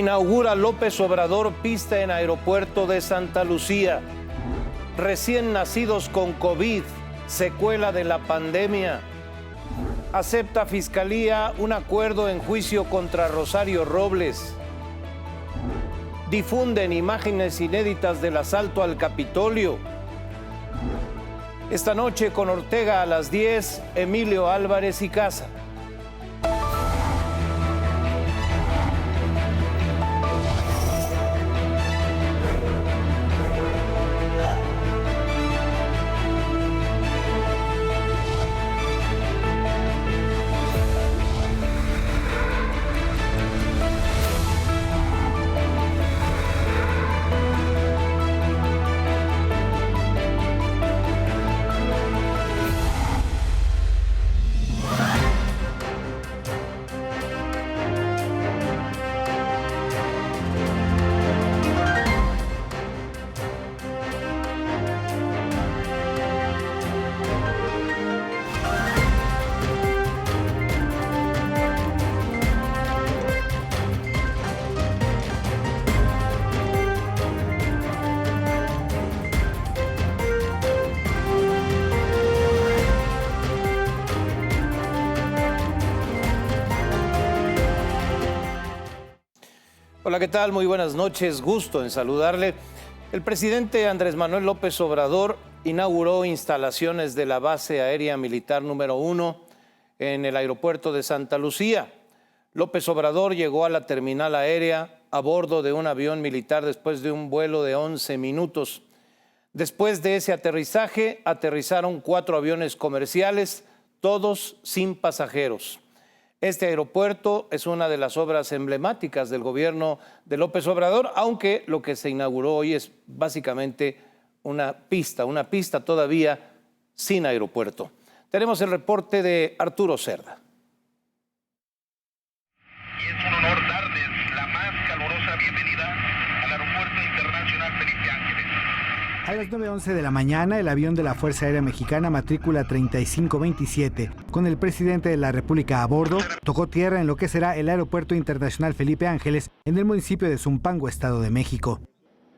Inaugura López Obrador pista en aeropuerto de Santa Lucía. Recién nacidos con COVID, secuela de la pandemia. Acepta Fiscalía un acuerdo en juicio contra Rosario Robles. Difunden imágenes inéditas del asalto al Capitolio. Esta noche con Ortega a las 10, Emilio Álvarez y Casa. Hola, ¿qué tal? Muy buenas noches, gusto en saludarle. El presidente Andrés Manuel López Obrador inauguró instalaciones de la base aérea militar número 1 en el aeropuerto de Santa Lucía. López Obrador llegó a la terminal aérea a bordo de un avión militar después de un vuelo de 11 minutos. Después de ese aterrizaje, aterrizaron 4 aviones comerciales, todos sin pasajeros. Este aeropuerto es una de las obras emblemáticas del gobierno de López Obrador, aunque lo que se inauguró hoy es básicamente una pista todavía sin aeropuerto. Tenemos el reporte de Arturo Cerda. Y es un honor darles la más calurosa bienvenida al Aeropuerto Internacional Felipe Ángeles. A las 9:11 de la mañana, el avión de la Fuerza Aérea Mexicana matrícula 3527, con el presidente de la República a bordo, tocó tierra en lo que será el Aeropuerto Internacional Felipe Ángeles, en el municipio de Zumpango, Estado de México.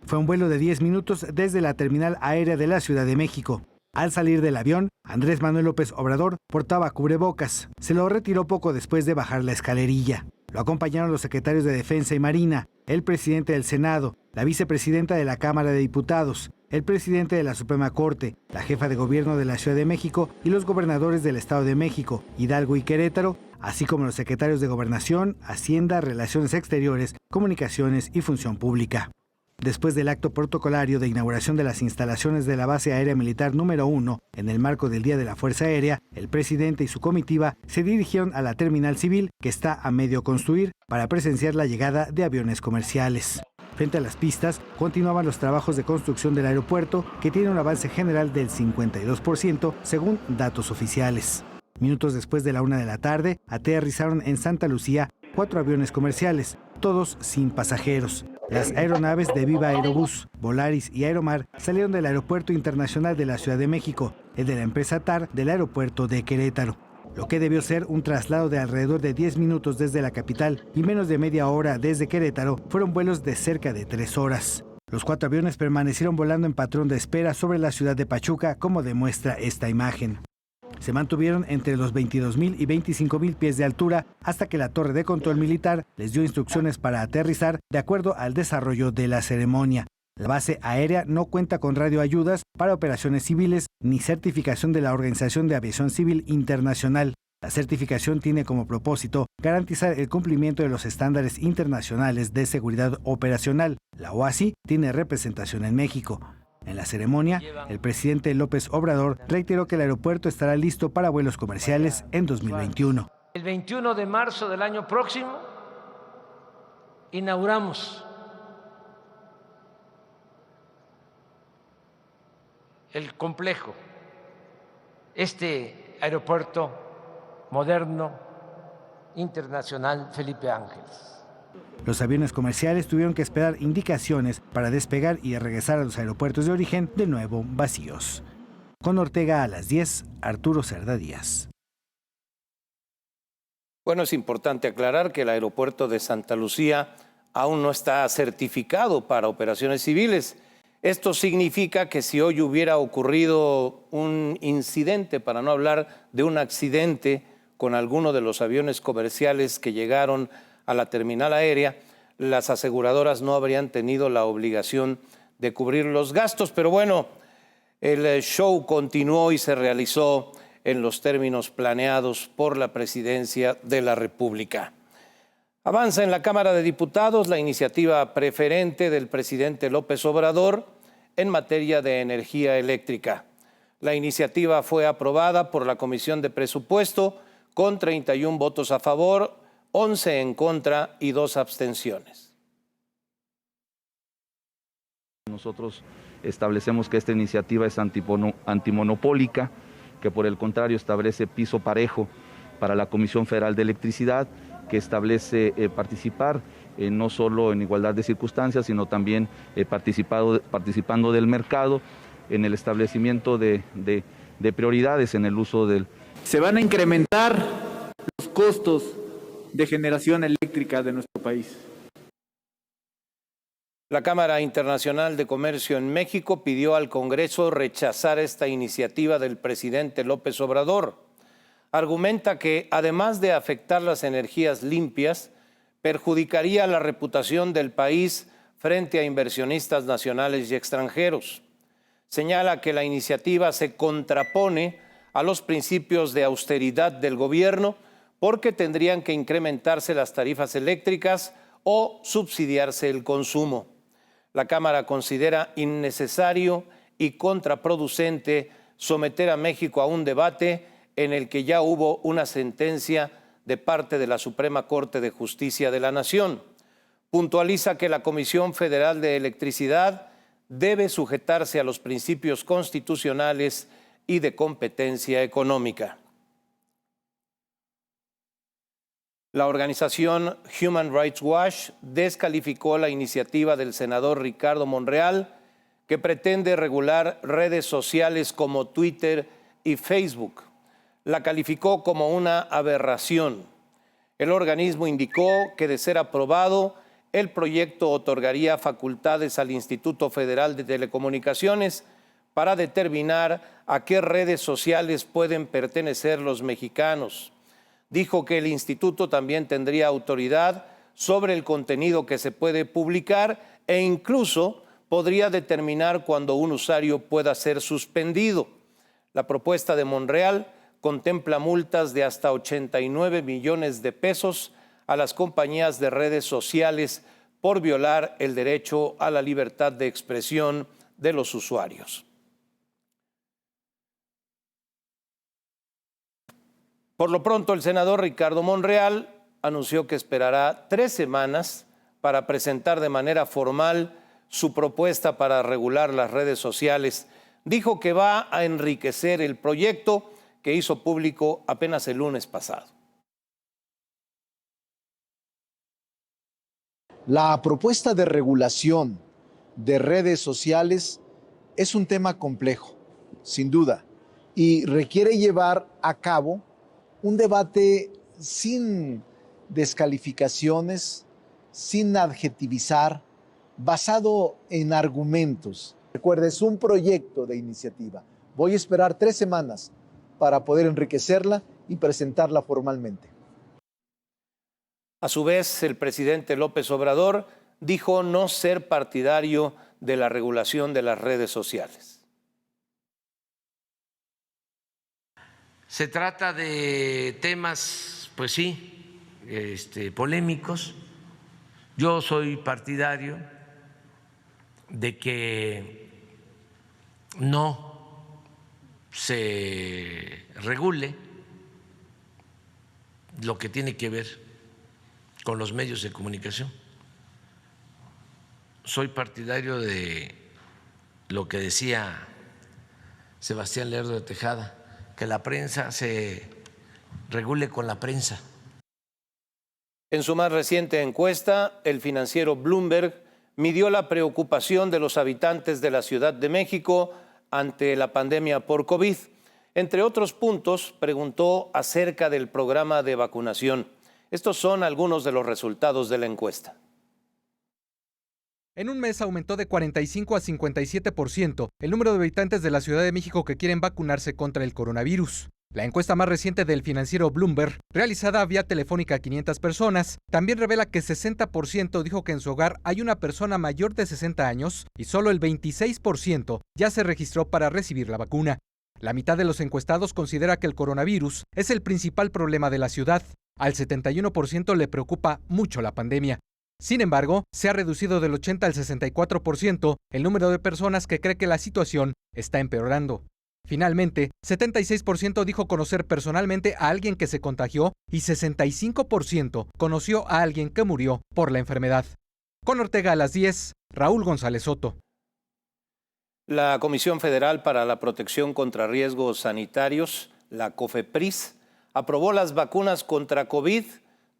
Fue un vuelo de 10 minutos desde la terminal aérea de la Ciudad de México. Al salir del avión, Andrés Manuel López Obrador portaba cubrebocas. Se lo retiró poco después de bajar la escalerilla. Lo acompañaron los secretarios de Defensa y Marina, el presidente del Senado, la vicepresidenta de la Cámara de Diputados, el presidente de la Suprema Corte, la jefa de gobierno de la Ciudad de México y los gobernadores del Estado de México, Hidalgo y Querétaro, así como los secretarios de Gobernación, Hacienda, Relaciones Exteriores, Comunicaciones y Función Pública. Después del acto protocolario de inauguración de las instalaciones de la base aérea militar número 1, en el marco del Día de la Fuerza Aérea, el presidente y su comitiva se dirigieron a la terminal civil, que está a medio construir, para presenciar la llegada de aviones comerciales. Frente a las pistas, continuaban los trabajos de construcción del aeropuerto, que tiene un avance general del 52%, según datos oficiales. Minutos después de la 1 de la tarde, aterrizaron en Santa Lucía 4 aviones comerciales, todos sin pasajeros. Las aeronaves de Viva Aerobús, Volaris y Aeromar salieron del Aeropuerto Internacional de la Ciudad de México, el de la empresa TAR del aeropuerto de Querétaro. Lo que debió ser un traslado de alrededor de 10 minutos desde la capital y menos de media hora desde Querétaro, fueron vuelos de cerca de 3 horas. Los 4 aviones permanecieron volando en patrón de espera sobre la ciudad de Pachuca, como demuestra esta imagen. Se mantuvieron entre los 22,000 y 25,000 pies de altura hasta que la torre de control militar les dio instrucciones para aterrizar de acuerdo al desarrollo de la ceremonia. La base aérea no cuenta con radioayudas para operaciones civiles ni certificación de la Organización de Aviación Civil Internacional. La certificación tiene como propósito garantizar el cumplimiento de los estándares internacionales de seguridad operacional. La OASI tiene representación en México. En la ceremonia, el presidente López Obrador reiteró que el aeropuerto estará listo para vuelos comerciales en 2021. El 21 de marzo del año próximo inauguramos el complejo, este aeropuerto moderno internacional Felipe Ángeles. Los aviones comerciales tuvieron que esperar indicaciones para despegar y regresar a los aeropuertos de origen de nuevo vacíos. Con Ortega a las 10, Arturo Cerda Díaz. Bueno, es importante aclarar que el aeropuerto de Santa Lucía aún no está certificado para operaciones civiles. Esto significa que si hoy hubiera ocurrido un incidente, para no hablar de un accidente, con alguno de los aviones comerciales que llegaron a la terminal aérea, las aseguradoras no habrían tenido la obligación de cubrir los gastos. Pero bueno, el show continuó y se realizó en los términos planeados por la Presidencia de la República. Avanza en la Cámara de Diputados la iniciativa preferente del presidente López Obrador en materia de energía eléctrica. La iniciativa fue aprobada por la Comisión de Presupuesto con 31 votos a favor, 11 en contra y 2 abstenciones. Nosotros establecemos que esta iniciativa es antimonopólica, que por el contrario establece piso parejo para la Comisión Federal de Electricidad, que establece participar no solo en igualdad de circunstancias, sino también participando del mercado en el establecimiento de prioridades en el uso del... Se van a incrementar los costos de generación eléctrica de nuestro país. La Cámara Internacional de Comercio en México pidió al Congreso rechazar esta iniciativa del presidente López Obrador. Argumenta que, además de afectar las energías limpias, perjudicaría la reputación del país frente a inversionistas nacionales y extranjeros. Señala que la iniciativa se contrapone a los principios de austeridad del gobierno porque tendrían que incrementarse las tarifas eléctricas o subsidiarse el consumo. La Cámara considera innecesario y contraproducente someter a México a un debate en el que ya hubo una sentencia de parte de la Suprema Corte de Justicia de la Nación. Puntualiza que la Comisión Federal de Electricidad debe sujetarse a los principios constitucionales y de competencia económica. La organización Human Rights Watch descalificó la iniciativa del senador Ricardo Monreal, que pretende regular redes sociales como Twitter y Facebook. La calificó como una aberración. El organismo indicó que, de ser aprobado, el proyecto otorgaría facultades al Instituto Federal de Telecomunicaciones para determinar a qué redes sociales pueden pertenecer los mexicanos. Dijo que el instituto también tendría autoridad sobre el contenido que se puede publicar e incluso podría determinar cuándo un usuario pueda ser suspendido. La propuesta de Monreal contempla multas de hasta 89 millones de pesos a las compañías de redes sociales por violar el derecho a la libertad de expresión de los usuarios. Por lo pronto, el senador Ricardo Monreal anunció que esperará 3 semanas para presentar de manera formal su propuesta para regular las redes sociales. Dijo que va a enriquecer el proyecto que hizo público apenas el lunes pasado. La propuesta de regulación de redes sociales es un tema complejo, sin duda, y requiere llevar a cabo un debate sin descalificaciones, sin adjetivizar, basado en argumentos. Recuerda, es un proyecto de iniciativa. Voy a esperar 3 semanas para poder enriquecerla y presentarla formalmente. A su vez, el presidente López Obrador dijo no ser partidario de la regulación de las redes sociales. Se trata de temas, pues sí, polémicos. Yo soy partidario de que no se regule lo que tiene que ver con los medios de comunicación. Soy partidario de lo que decía Sebastián Lerdo de Tejada, que la prensa se regule con la prensa. En su más reciente encuesta, el financiero Bloomberg midió la preocupación de los habitantes de la Ciudad de México ante la pandemia por COVID. Entre otros puntos, preguntó acerca del programa de vacunación. Estos son algunos de los resultados de la encuesta. En un mes aumentó de 45 a 57% el número de habitantes de la Ciudad de México que quieren vacunarse contra el coronavirus. La encuesta más reciente del financiero Bloomberg, realizada vía telefónica a 500 personas, también revela que 60% dijo que en su hogar hay una persona mayor de 60 años y solo el 26% ya se registró para recibir la vacuna. La mitad de los encuestados considera que el coronavirus es el principal problema de la ciudad. Al 71% le preocupa mucho la pandemia. Sin embargo, se ha reducido del 80 al 64% el número de personas que cree que la situación está empeorando. Finalmente, 76% dijo conocer personalmente a alguien que se contagió y 65% conoció a alguien que murió por la enfermedad. Con Ortega a las 10, Raúl González Soto. La Comisión Federal para la Protección contra Riesgos Sanitarios, la COFEPRIS, aprobó las vacunas contra COVID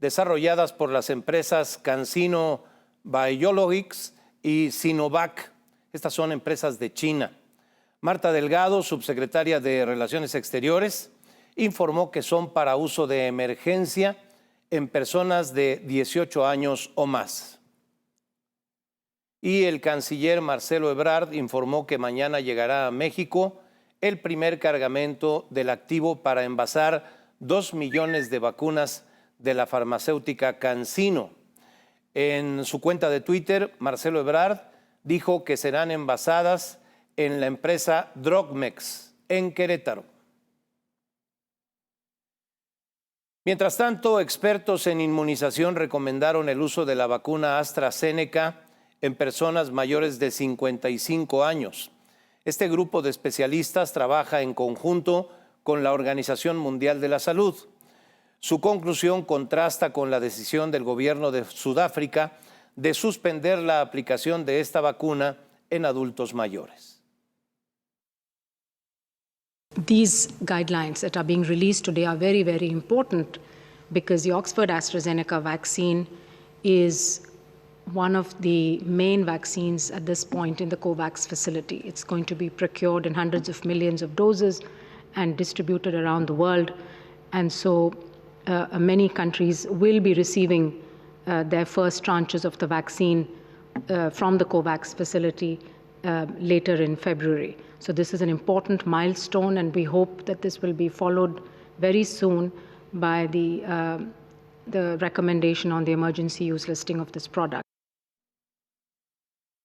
desarrolladas por las empresas CanSino Biologics y Sinovac. Estas son empresas de China. Marta Delgado, subsecretaria de Relaciones Exteriores, informó que son para uso de emergencia en personas de 18 años o más. Y el canciller Marcelo Ebrard informó que mañana llegará a México el primer cargamento del activo para envasar 2 millones de vacunas de la farmacéutica CanSino. En su cuenta de Twitter, Marcelo Ebrard dijo que serán envasadas en la empresa Drogmex, en Querétaro. Mientras tanto, expertos en inmunización recomendaron el uso de la vacuna AstraZeneca en personas mayores de 55 años. Este grupo de especialistas trabaja en conjunto con la Organización Mundial de la Salud. Su conclusión contrasta con la decisión del gobierno de Sudáfrica de suspender la aplicación de esta vacuna en adultos mayores. These guidelines that are being released today are very, very important because the Oxford AstraZeneca vaccine is one of the main vaccines at this point in the COVAX facility. It's going to be procured in hundreds of millions of doses and distributed around the world. And so many countries will be receiving their first tranches of the vaccine from the COVAX facility later in February. So this is an important milestone, and we hope that this will be followed very soon by the recommendation on the emergency use listing of this product.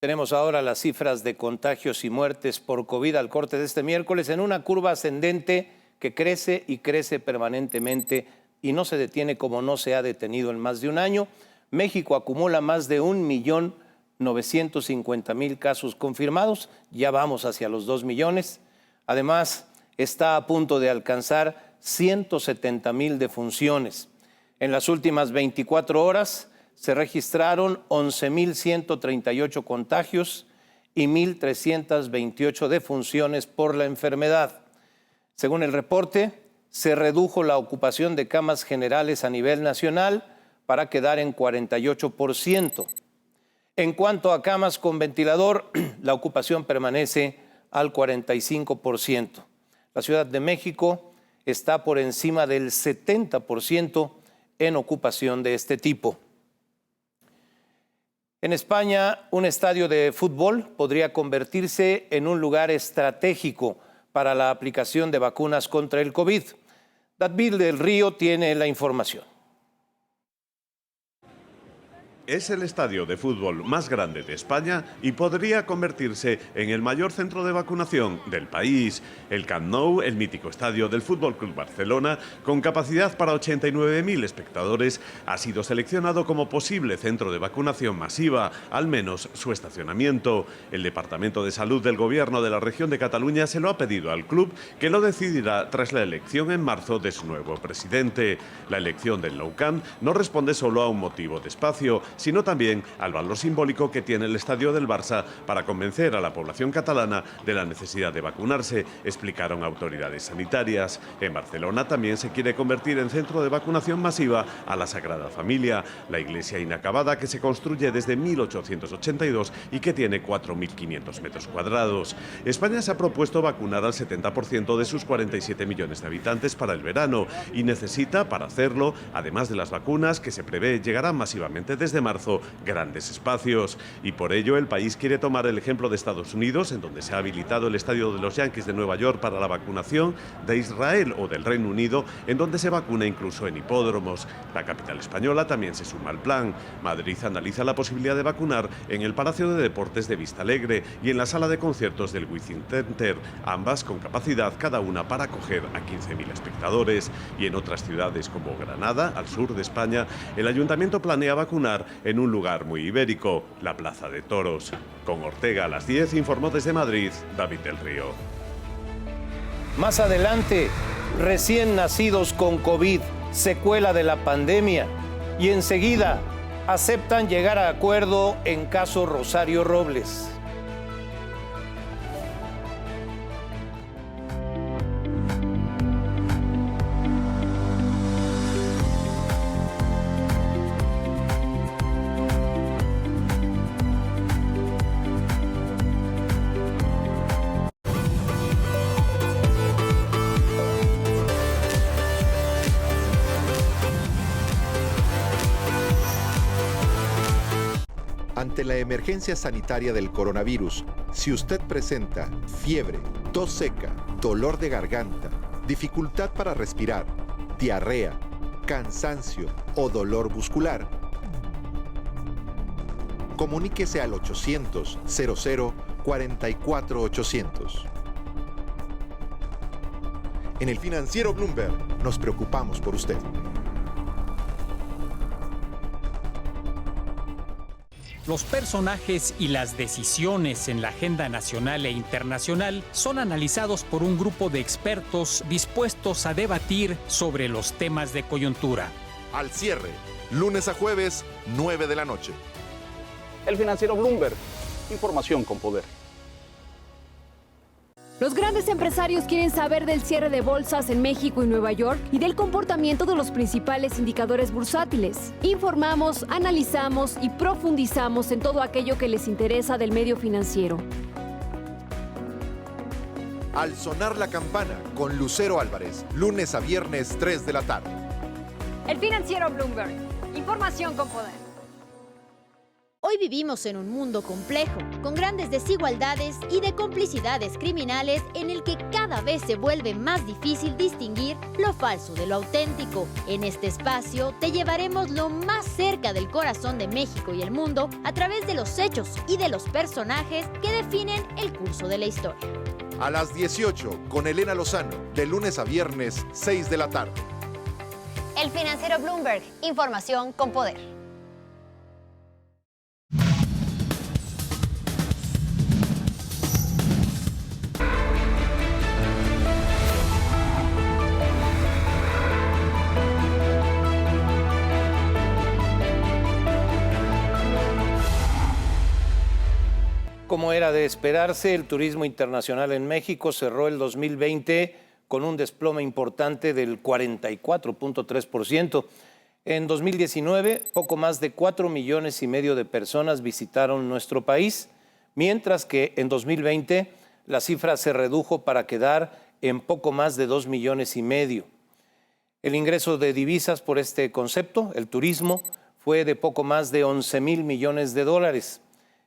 Tenemos ahora las cifras de contagios y muertes por COVID al corte de este miércoles en una curva ascendente que crece y crece permanentemente y no se detiene como no se ha detenido en más de un año. México acumula más de 1.950.000 casos confirmados, ya vamos hacia los 2 millones. Además, está a punto de alcanzar 170.000 defunciones. En las últimas 24 horas se registraron 11.138 contagios y 1.328 defunciones por la enfermedad. Según el reporte, se redujo la ocupación de camas generales a nivel nacional para quedar en 48%. En cuanto a camas con ventilador, la ocupación permanece al 45%. La Ciudad de México está por encima del 70% en ocupación de este tipo. En España, un estadio de fútbol podría convertirse en un lugar estratégico para la aplicación de vacunas contra el COVID. David del Río tiene la información. Es el estadio de fútbol más grande de España y podría convertirse en el mayor centro de vacunación del país. El Camp Nou, el mítico estadio del Fútbol Club Barcelona, con capacidad para 89.000 espectadores, ha sido seleccionado como posible centro de vacunación masiva, al menos su estacionamiento. El Departamento de Salud del Gobierno de la región de Cataluña se lo ha pedido al club, que lo decidirá tras la elección en marzo de su nuevo presidente. La elección del Nou Camp no responde solo a un motivo de espacio, sino también al valor simbólico que tiene el estadio del Barça para convencer a la población catalana de la necesidad de vacunarse, explicaron autoridades sanitarias. En Barcelona también se quiere convertir en centro de vacunación masiva a la Sagrada Familia, la iglesia inacabada que se construye desde 1882 y que tiene 4.500 metros cuadrados. España se ha propuesto vacunar al 70% de sus 47 millones de habitantes para el verano y necesita, para hacerlo, además de las vacunas que se prevé llegarán masivamente desde marzo grandes espacios. Y por ello el país quiere tomar el ejemplo de Estados Unidos, en donde se ha habilitado el estadio de los Yankees de Nueva York para la vacunación, de Israel o del Reino Unido, en donde se vacuna incluso en hipódromos. La capital española también se suma al plan. Madrid analiza la posibilidad de vacunar en el Palacio de Deportes de Vistalegre y en la sala de conciertos del Within Center, ambas con capacidad cada una para acoger a 15.000 espectadores. Y en otras ciudades como Granada, al sur de España, el ayuntamiento planea vacunar en un lugar muy ibérico, la Plaza de Toros. Con Ortega a las 10, informó desde Madrid David del Río. Más adelante, recién nacidos con COVID, secuela de la pandemia. Y enseguida, aceptan llegar a acuerdo en caso Rosario Robles. Ante la emergencia sanitaria del coronavirus, si usted presenta fiebre, tos seca, dolor de garganta, dificultad para respirar, diarrea, cansancio o dolor muscular, comuníquese al 800-00-44-800. En el Financiero Bloomberg nos preocupamos por usted. Los personajes y las decisiones en la agenda nacional e internacional son analizados por un grupo de expertos dispuestos a debatir sobre los temas de coyuntura. Al cierre, lunes a jueves, 9 de la noche. El Financiero Bloomberg, información con poder. Los grandes empresarios quieren saber del cierre de bolsas en México y Nueva York y del comportamiento de los principales indicadores bursátiles. Informamos, analizamos y profundizamos en todo aquello que les interesa del medio financiero. Al sonar la campana con Lucero Álvarez, lunes a viernes 3 de la tarde. El Financiero Bloomberg, información con poder. Hoy vivimos en un mundo complejo, con grandes desigualdades y de complicidades criminales en el que cada vez se vuelve más difícil distinguir lo falso de lo auténtico. En este espacio te llevaremos lo más cerca del corazón de México y el mundo a través de los hechos y de los personajes que definen el curso de la historia. A las 18 con Elena Lozano, de lunes a viernes 6 de la tarde. El Financiero Bloomberg, información con poder. Como era de esperarse, el turismo internacional en México cerró el 2020 con un desplome importante del 44.3%. En 2019, poco más de 4,5 millones de personas visitaron nuestro país, mientras que en 2020 la cifra se redujo para quedar en poco más de 2,5 millones. El ingreso de divisas por este concepto, el turismo, fue de poco más de 11,000 millones de dólares.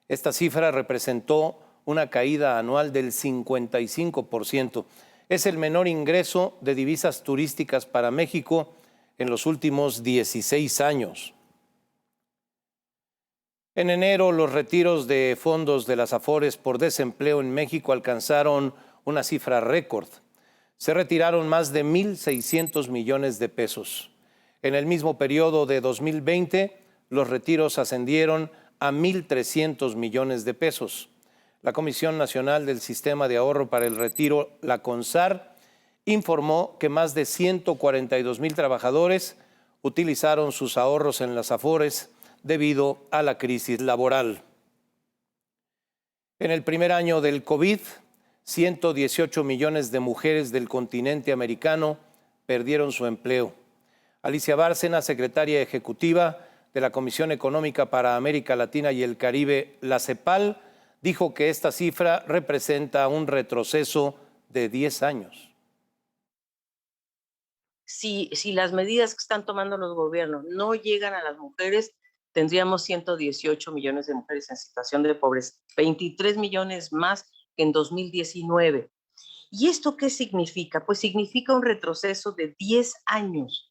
Esta cifra representó una caída anual del 55%. Es el menor ingreso de divisas turísticas para México en los últimos 16 años. En enero, los retiros de fondos de las Afores por desempleo en México alcanzaron una cifra récord. Se retiraron más de 1,600 millones de pesos. En el mismo periodo de 2020, los retiros ascendieron a 1,300 millones de pesos. La Comisión Nacional del Sistema de Ahorro para el Retiro, la CONSAR, informó que más de 142,000 trabajadores utilizaron sus ahorros en las Afores debido a la crisis laboral. En el primer año del COVID, 118 millones de mujeres del continente americano perdieron su empleo. Alicia Bárcena, secretaria ejecutiva de la Comisión Económica para América Latina y el Caribe, la CEPAL, dijo que esta cifra representa un retroceso de 10 años. Si las medidas que están tomando los gobiernos no llegan a las mujeres, tendríamos 118 millones de mujeres en situación de pobreza, 23 millones más que en 2019. ¿Y esto qué significa? Pues significa un retroceso de 10 años.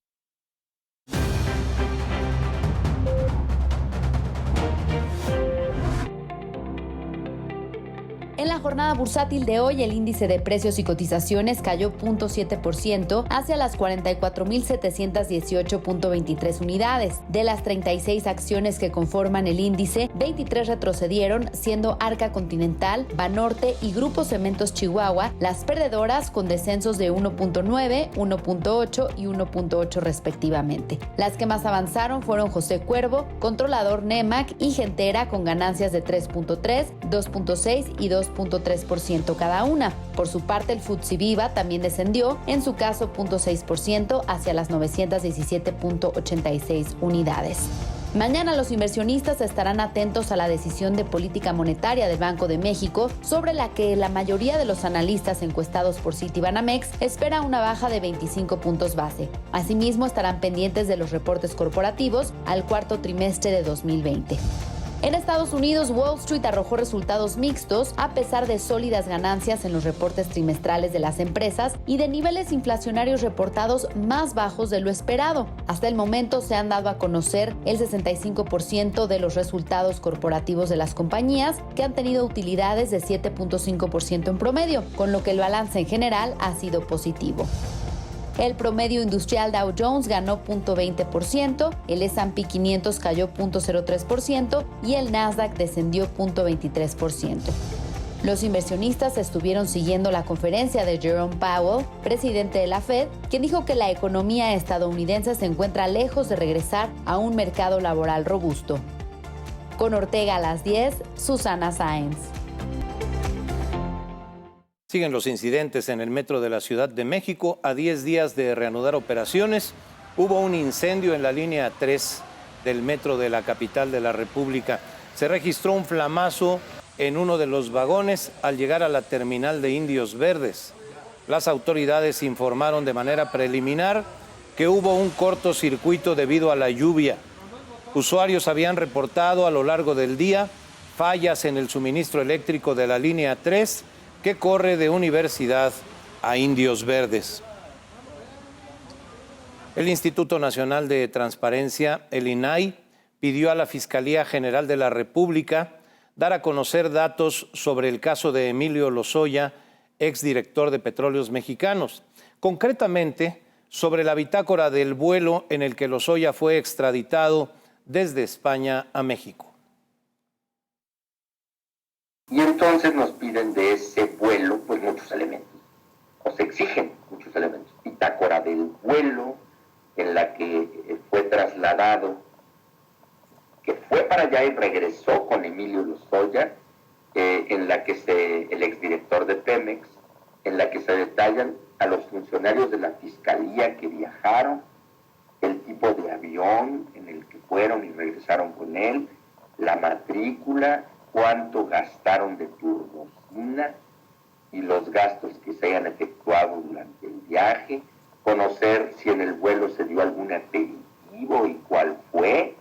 En la jornada bursátil de hoy, el índice de precios y cotizaciones cayó 0.7% hacia las 44.718.23 unidades. De las 36 acciones que conforman el índice, 23 retrocedieron, siendo Arca Continental, Banorte y Grupo Cementos Chihuahua las perdedoras, con descensos de 1.9, 1.8 y 1.8 respectivamente. Las que más avanzaron fueron José Cuervo, Controlador Nemac y Gentera, con ganancias de 3.3, 2.6 y 2.3% cada una. Por su parte, el FTSE Viva también descendió, en su caso 0.6% hacia las 917.86 unidades. Mañana los inversionistas estarán atentos a la decisión de política monetaria del Banco de México, sobre la que la mayoría de los analistas encuestados por Citibanamex espera una baja de 25 puntos base. Asimismo, estarán pendientes de los reportes corporativos al cuarto trimestre de 2020. En Estados Unidos, Wall Street arrojó resultados mixtos a pesar de sólidas ganancias en los reportes trimestrales de las empresas y de niveles inflacionarios reportados más bajos de lo esperado. Hasta el momento se han dado a conocer el 65% de los resultados corporativos de las compañías, que han tenido utilidades de 7.5% en promedio, con lo que el balance en general ha sido positivo. El promedio industrial Dow Jones ganó 0.20%, el S&P 500 cayó 0.03% y el Nasdaq descendió 0.23%. Los inversionistas estuvieron siguiendo la conferencia de Jerome Powell, presidente de la Fed, quien dijo que la economía estadounidense se encuentra lejos de regresar a un mercado laboral robusto. Con Ortega a las 10, Susana Sáenz. Siguen los incidentes en el metro de la Ciudad de México. A 10 días de reanudar operaciones, hubo un incendio en la línea 3 del metro de la capital de la República. Se registró un flamazo en uno de los vagones al llegar a la terminal de Indios Verdes. Las autoridades informaron de manera preliminar que hubo un cortocircuito debido a la lluvia. Usuarios habían reportado a lo largo del día fallas en el suministro eléctrico de la línea 3, que corre de Universidad a Indios Verdes. El Instituto Nacional de Transparencia, el INAI, pidió a la Fiscalía General de la República dar a conocer datos sobre el caso de Emilio Lozoya, exdirector de Petróleos Mexicanos, concretamente sobre la bitácora del vuelo en el que Lozoya fue extraditado desde España a México. Y entonces nos piden de ese vuelo pues muchos elementos, o se exigen muchos elementos. Bitácora del vuelo en la que fue trasladado, que fue para allá y regresó con Emilio Lozoya, en la que el exdirector de Pemex, en la que se detallan a los funcionarios de la Fiscalía que viajaron, el tipo de avión en el que fueron y regresaron con él, la matrícula, cuánto gastaron de turbocina y los gastos que se hayan efectuado durante el viaje, conocer si en el vuelo se dio algún aperitivo y cuál fue,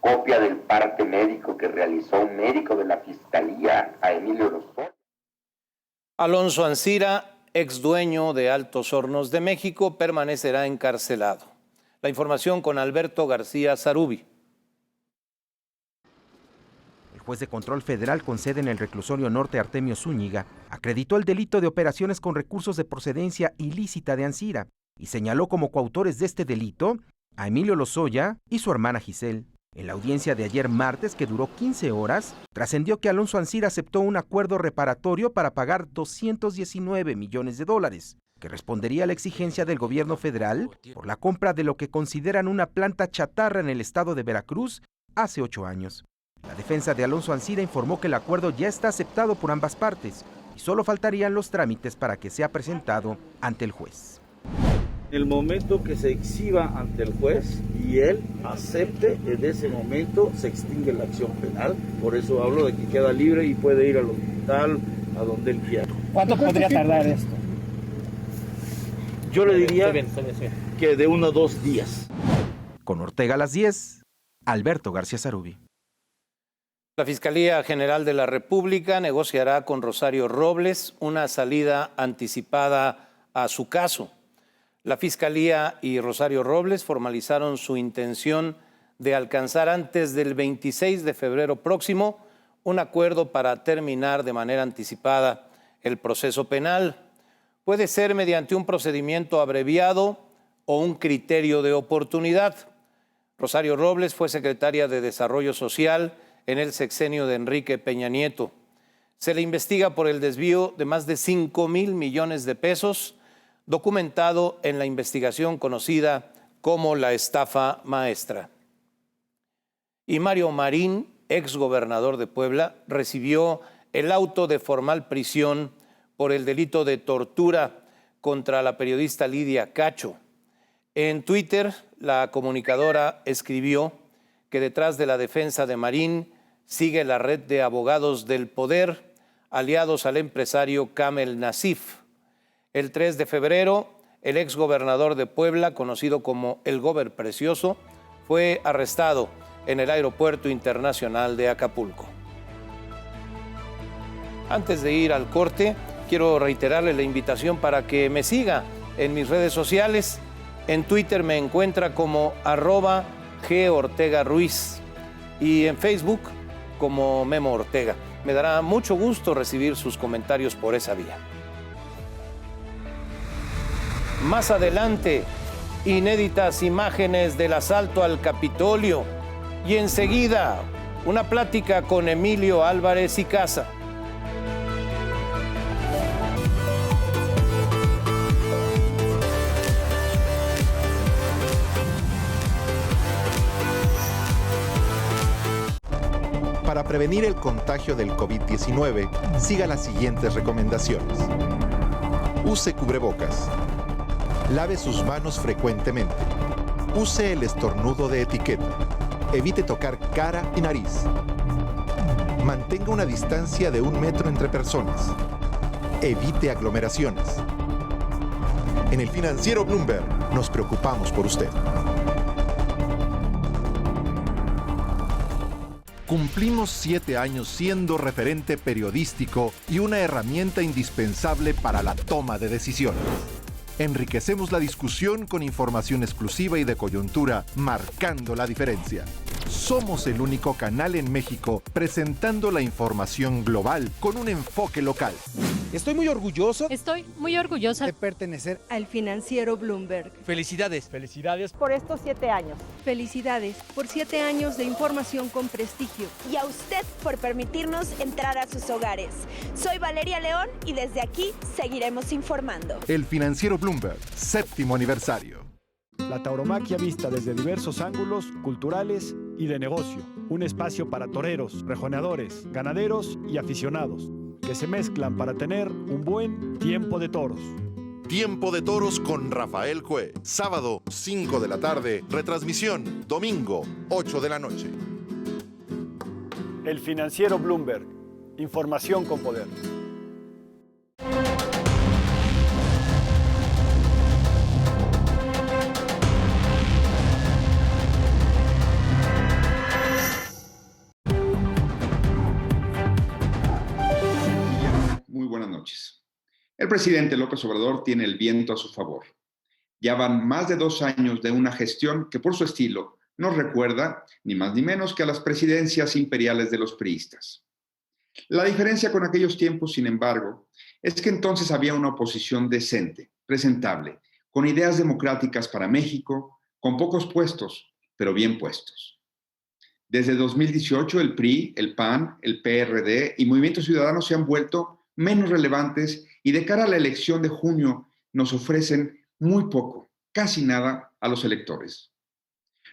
copia del parte médico que realizó un médico de la Fiscalía a Emilio Lozoya. Alonso Ancira, ex dueño de Altos Hornos de México, permanecerá encarcelado. La información con Alberto García Zarubi. El juez de control federal con sede en el reclusorio norte Artemio Zúñiga acreditó el delito de operaciones con recursos de procedencia ilícita de Ancira y señaló como coautores de este delito a Emilio Lozoya y su hermana Giselle. En la audiencia de ayer martes, que duró 15 horas, trascendió que Alonso Ancira aceptó un acuerdo reparatorio para pagar $219 millones, que respondería a la exigencia del gobierno federal por la compra de lo que consideran una planta chatarra en el estado de Veracruz hace 8 años. La defensa de Alonso Ancira informó que el acuerdo ya está aceptado por ambas partes y solo faltarían los trámites para que sea presentado ante el juez. En el momento que se exhiba ante el juez y él acepte, en ese momento se extingue la acción penal. Por eso hablo de que queda libre y puede ir al hospital, a donde él quiera. ¿Cuánto podría tardar esto? Yo le diría que de 1 a 2 días. Con Ortega a las 10, Alberto García Zarubi. La Fiscalía General de la República negociará con Rosario Robles una salida anticipada a su caso. La Fiscalía y Rosario Robles formalizaron su intención de alcanzar antes del 26 de febrero próximo un acuerdo para terminar de manera anticipada el proceso penal. Puede ser mediante un procedimiento abreviado o un criterio de oportunidad. Rosario Robles fue secretaria de Desarrollo Social en el sexenio de Enrique Peña Nieto. Se le investiga por el desvío de más de 5,000 millones de pesos, documentado en la investigación conocida como la estafa maestra. Y Mario Marín, exgobernador de Puebla, recibió el auto de formal prisión por el delito de tortura contra la periodista Lidia Cacho. En Twitter, la comunicadora escribió que detrás de la defensa de Marín sigue la red de abogados del poder, aliados al empresario Kamel Nasif. El 3 de febrero, el exgobernador de Puebla, conocido como el Gober Precioso, fue arrestado en el Aeropuerto Internacional de Acapulco. Antes de ir al corte, quiero reiterarle la invitación para que me siga en mis redes sociales. En Twitter me encuentra como @GOrtegaRuiz y en Facebook como Memo Ortega. Me dará mucho gusto recibir sus comentarios por esa vía. Más adelante, inéditas imágenes del asalto al Capitolio y enseguida una plática con Emilio Álvarez y Casa. Para prevenir el contagio del COVID-19, siga las siguientes recomendaciones. Use cubrebocas. Lave sus manos frecuentemente. Use el estornudo de etiqueta. Evite tocar cara y nariz. Mantenga una distancia de 1 metro entre personas. Evite aglomeraciones. En el Financiero Bloomberg nos preocupamos por usted. Cumplimos 7 años siendo referente periodístico y una herramienta indispensable para la toma de decisiones. Enriquecemos la discusión con información exclusiva y de coyuntura, marcando la diferencia. Somos el único canal en México presentando la información global con un enfoque local. Estoy muy orgulloso. Estoy muy orgullosa de pertenecer al Financiero Bloomberg. Felicidades. Felicidades por estos 7 años. Felicidades por 7 años de información con prestigio. Y a usted por permitirnos entrar a sus hogares. Soy Valeria León y desde aquí seguiremos informando. El Financiero Bloomberg, 7º aniversario. La tauromaquia vista desde diversos ángulos culturales y de negocio. Un espacio para toreros, rejoneadores, ganaderos y aficionados que se mezclan para tener un buen tiempo de toros. Tiempo de Toros con Rafael Cue. Sábado, 5 de la tarde. Retransmisión, domingo, 8 de la noche. El Financiero Bloomberg. Información con poder. Muy buenas noches. El presidente López Obrador tiene el viento a su favor. Ya van más de 2 años de una gestión que por su estilo nos recuerda ni más ni menos que a las presidencias imperiales de los priistas. La diferencia con aquellos tiempos, sin embargo, es que entonces había una oposición decente, presentable, con ideas democráticas para México, con pocos puestos, pero bien puestos. Desde 2018, el PRI, el PAN, el PRD y Movimiento Ciudadano se han vuelto menos relevantes y de cara a la elección de junio nos ofrecen muy poco, casi nada a los electores.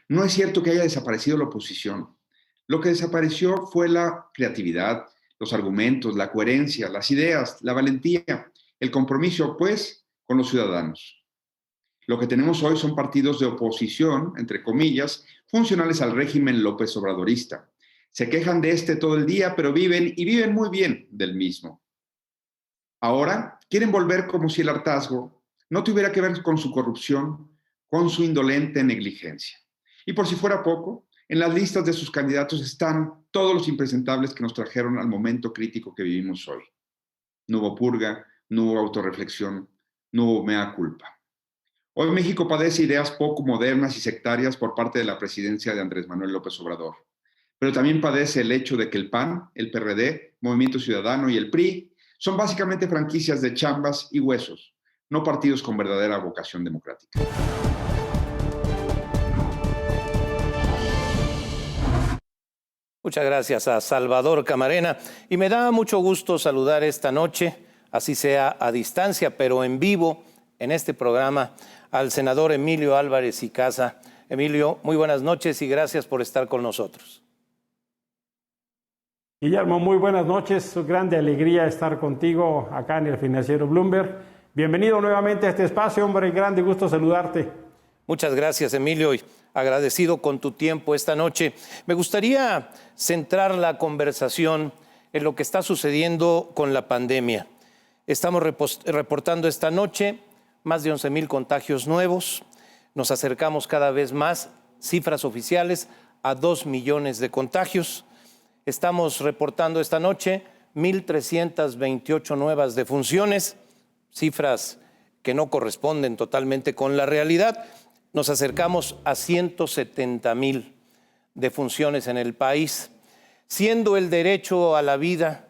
No es cierto que haya desaparecido la oposición. Lo que desapareció fue la creatividad, los argumentos, la coherencia, las ideas, la valentía, el compromiso, pues, con los ciudadanos. Lo que tenemos hoy son partidos de oposición, entre comillas, funcionales al régimen López Obradorista. Se quejan de este todo el día, pero viven y viven muy bien del mismo. Ahora quieren volver como si el hartazgo no tuviera que ver con su corrupción, con su indolente negligencia. Y por si fuera poco, En las listas de sus candidatos están todos los impresentables que nos trajeron al momento crítico que vivimos hoy. No hubo purga, no hubo autorreflexión, no hubo mea culpa. Hoy México padece ideas poco modernas y sectarias por parte de la presidencia de Andrés Manuel López Obrador, pero también padece el hecho de que el PAN, el PRD, Movimiento Ciudadano y el PRI son básicamente franquicias de chambas y huesos, no partidos con verdadera vocación democrática. Muchas gracias a Salvador Camarena y me da mucho gusto saludar esta noche, así sea a distancia, pero en vivo, en este programa, al senador Emilio Álvarez y Casa. Emilio, muy buenas noches y gracias por estar con nosotros. Guillermo, muy buenas noches, grande alegría estar contigo acá en el Financiero Bloomberg. Bienvenido nuevamente a este espacio, hombre, grande gusto saludarte. Muchas gracias, Emilio, y agradecido con tu tiempo esta noche. Me gustaría centrar la conversación en lo que está sucediendo con la pandemia. Estamos reportando esta noche más de 11,000 contagios nuevos. Nos acercamos cada vez más, cifras oficiales, a 2 millones de contagios. Estamos reportando esta noche 1,328 nuevas defunciones, cifras que no corresponden totalmente con la realidad. Nos acercamos a 170,000 defunciones en el país, siendo el derecho a la vida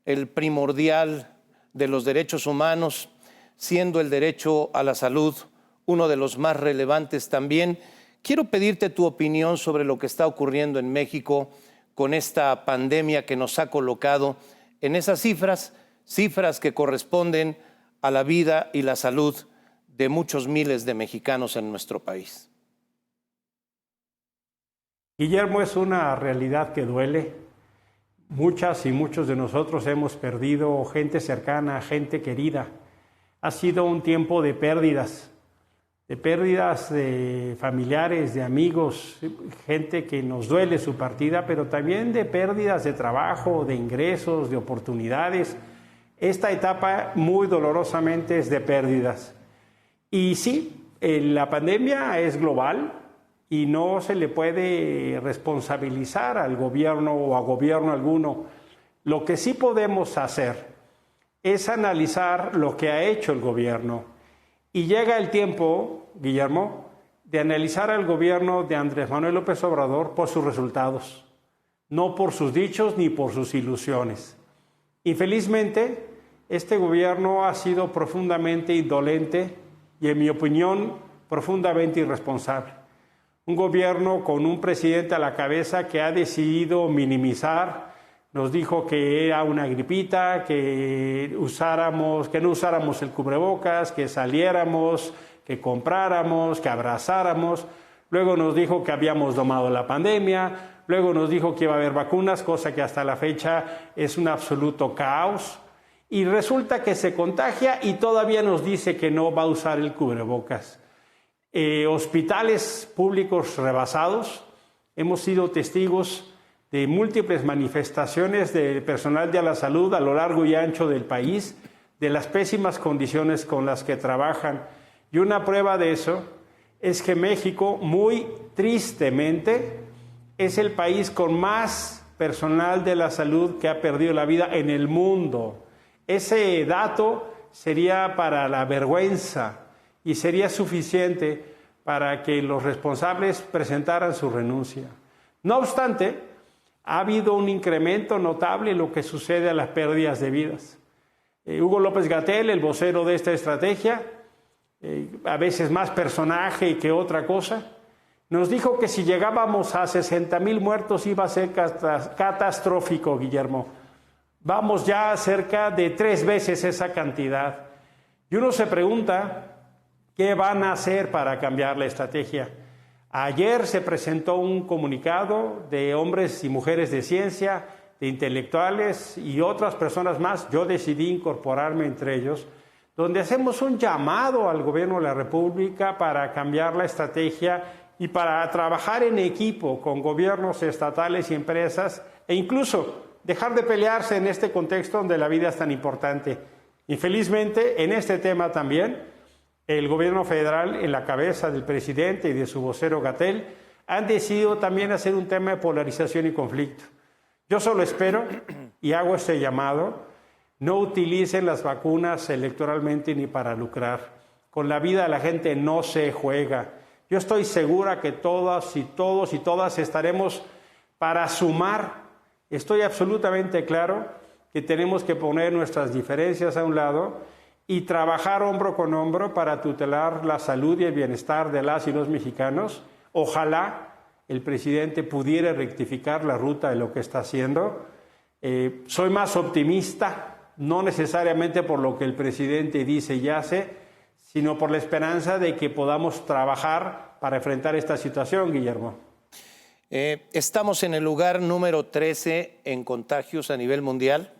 el primordial de los derechos humanos, siendo el derecho a la salud uno de los más relevantes también. Quiero pedirte tu opinión sobre lo que está ocurriendo en México con esta pandemia que nos ha colocado en esas cifras que corresponden a la vida y la salud de muchos miles de mexicanos en nuestro país. Guillermo, es una realidad que duele. Muchas y muchos de nosotros hemos perdido gente cercana, gente querida. Ha sido un tiempo de pérdidas de familiares, de amigos, gente que nos duele su partida, pero también de pérdidas de trabajo, de ingresos, de oportunidades. Esta etapa muy dolorosamente es de pérdidas. Y sí, la pandemia es global y no se le puede responsabilizar al gobierno o a gobierno alguno. Lo que sí podemos hacer es analizar lo que ha hecho el gobierno. Y llega el tiempo, Guillermo, de analizar al gobierno de Andrés Manuel López Obrador por sus resultados, no por sus dichos ni por sus ilusiones. Infelizmente, este gobierno ha sido profundamente indolente y, en mi opinión, profundamente irresponsable. Un gobierno con un presidente a la cabeza que ha decidido minimizar, nos dijo que era una gripita, que no usáramos el cubrebocas, que saliéramos, que compráramos, que abrazáramos. Luego nos dijo que habíamos domado la pandemia, luego nos dijo que iba a haber vacunas, cosa que hasta la fecha es un absoluto caos. Y resulta que se contagia y todavía nos dice que no va a usar el cubrebocas. Hospitales públicos rebasados. Hemos sido testigos de múltiples manifestaciones de personal de la salud a lo largo y ancho del país, de las pésimas condiciones con las que trabajan. Y una prueba de eso es que México, muy tristemente, es el país con más personal de la salud que ha perdido la vida en el mundo. Ese dato sería para la vergüenza y sería suficiente para que los responsables presentaran su renuncia. No obstante, ha habido un incremento notable en lo que sucede a las pérdidas de vidas. Hugo López-Gatell, el vocero de esta estrategia, a veces más personaje que otra cosa, nos dijo que si llegábamos a 60,000 muertos iba a ser catastrófico, Guillermo. Vamos ya cerca de 3 veces esa cantidad. Y uno se pregunta, ¿qué van a hacer para cambiar la estrategia? Ayer se presentó un comunicado de hombres y mujeres de ciencia, de intelectuales y otras personas más. Yo decidí incorporarme entre ellos, donde hacemos un llamado al gobierno de la República para cambiar la estrategia y para trabajar en equipo con gobiernos estatales y empresas e incluso dejar de pelearse en este contexto donde la vida es tan importante. Infelizmente, en este tema también, el gobierno federal, en la cabeza del presidente y de su vocero Gatell, han decidido también hacer un tema de polarización y conflicto. Yo solo espero, y hago este llamado, no utilicen las vacunas electoralmente ni para lucrar. Con la vida de la gente no se juega. Yo estoy segura que todas y todos y todas estaremos para sumar. Estoy absolutamente claro que tenemos que poner nuestras diferencias a un lado y trabajar hombro con hombro para tutelar la salud y el bienestar de las y los mexicanos. Ojalá el presidente pudiera rectificar la ruta de lo que está haciendo. Soy más optimista, no necesariamente por lo que el presidente dice y hace, sino por la esperanza de que podamos trabajar para enfrentar esta situación, Guillermo. Estamos en el lugar número 13 en contagios a nivel mundial.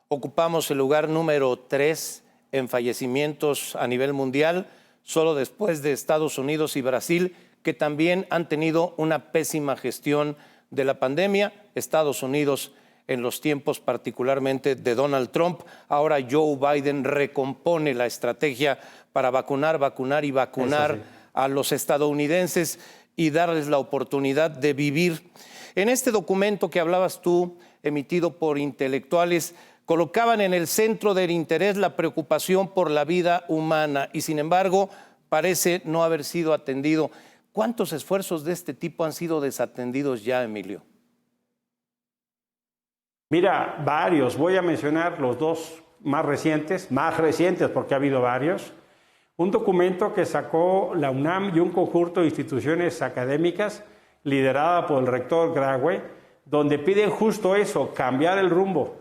Ocupamos el lugar número 3 en fallecimientos a nivel mundial, solo después de Estados Unidos y Brasil, que también han tenido una pésima gestión de la pandemia. Estados Unidos en los tiempos particularmente de Donald Trump. Ahora Joe Biden recompone la estrategia para vacunar a los estadounidenses y darles la oportunidad de vivir. En este documento que hablabas tú, emitido por intelectuales, colocaban en el centro del interés la preocupación por la vida humana y, sin embargo, parece no haber sido atendido. ¿Cuántos esfuerzos de este tipo han sido desatendidos ya, Emilio? Mira, varios. Voy a mencionar los dos más recientes porque ha habido varios. Un documento que sacó la UNAM y un conjunto de instituciones académicas liderada por el rector Graue, donde piden justo eso, cambiar el rumbo.